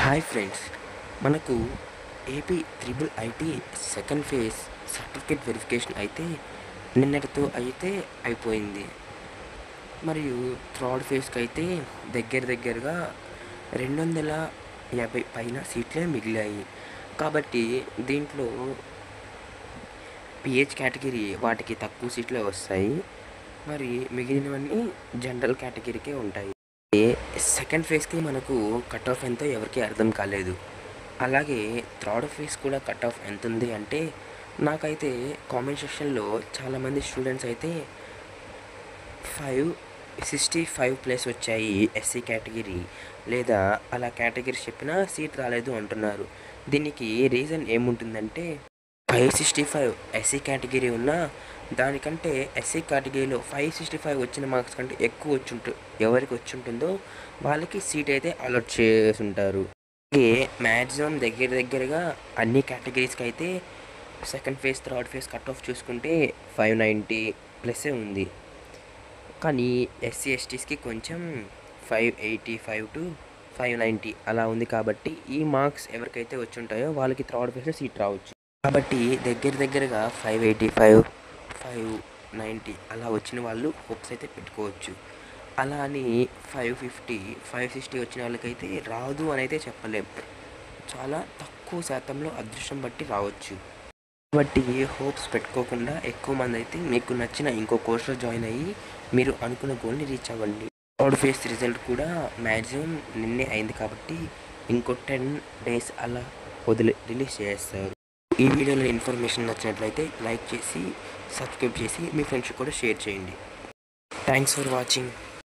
Hi friends, మనకు AP triple IT second phase certificate verification అయితే నిన్నటితో అయితే అయిపోయింది. మరియు థర్డ్ ఫేజ్కి అయితే దగ్గరగా 250 పైన సీట్లే మిగిలాయి. కాబట్టి దీంట్లో పిహెచ్ కేటగిరీ వాటికి తక్కువ సీట్లే వస్తాయి. మరి మిగిలినవన్నీ జనరల్ కేటగిరీకే ఉంటాయి. సెకండ్ ఫేజ్కి మనకు కట్ ఆఫ్ ఎంతో ఎవరికీ అర్థం కాలేదు. అలాగే థర్డ్ ఫేజ్ కూడా కట్ ఆఫ్ ఎంత ఉంది అంటే, నాకైతే కామెంట్ సెక్షన్లో చాలామంది స్టూడెంట్స్ అయితే 565 ప్లస్ వచ్చాయి ఎస్సీ కేటగిరీ, లేదా అలా కేటగిరీ చెప్పినా సీట్ రాలేదు అంటున్నారు. దీనికి రీజన్ ఏముంటుందంటే 565 ఎస్సీ కేటగిరీ ఉన్నా దానికంటే ఎస్సీ కేటగిరీలో 565 వచ్చిన మార్క్స్ కంటే ఎక్కువ ఎవరికి వచ్చి ఉంటుందో వాళ్ళకి సీట్ అయితే అలాట్ చేసి ఉంటారు. అలాగే మ్యాక్సిమం దగ్గరగా అన్ని కేటగిరీస్కి అయితే second phase third phase cut off చూసుకుంటే 590 ప్లస్సే ఉంది. కానీ ఎస్సీ ఎస్టీస్కి కొంచెం 585 టు 590 అలా ఉంది. కాబట్టి ఈ మార్క్స్ ఎవరికైతే వచ్చి ఉంటాయో వాళ్ళకి థర్డ్ ఫేజ్లో సీట్ రావచ్చు. కాబట్టి దగ్గరగా 585 590 అలా వచ్చిన వాళ్ళు హోప్స్ అయితే పెట్టుకోవచ్చు. అలా అని 550 560 వచ్చిన వాళ్ళకైతే రాదు అని అయితే చెప్పలేం. చాలా తక్కువ శాతంలో అదృష్టం బట్టి రావచ్చు. కాబట్టి హోప్స్ పెట్టుకోకుండా ఎక్కువ మంది అయితే మీకు నచ్చిన ఇంకో కోర్సులో జాయిన్ అయ్యి మీరు అనుకున్న గోల్ని రీచ్ అవ్వండి. థర్డ్ ఫేజ్ రిజల్ట్ కూడా మ్యాక్సిమం నిన్నే అయింది కాబట్టి ఇంకో 10 డేస్ అలా రిలీజ్ చేస్తారు. ఈ వీడియోలో ఇన్ఫర్మేషన్ నచ్చినట్లయితే లైక్ చేసి సబ్స్క్రైబ్ చేసి మీ ఫ్రెండ్స్కి కూడా షేర్ చేయండి. Thanks for watching.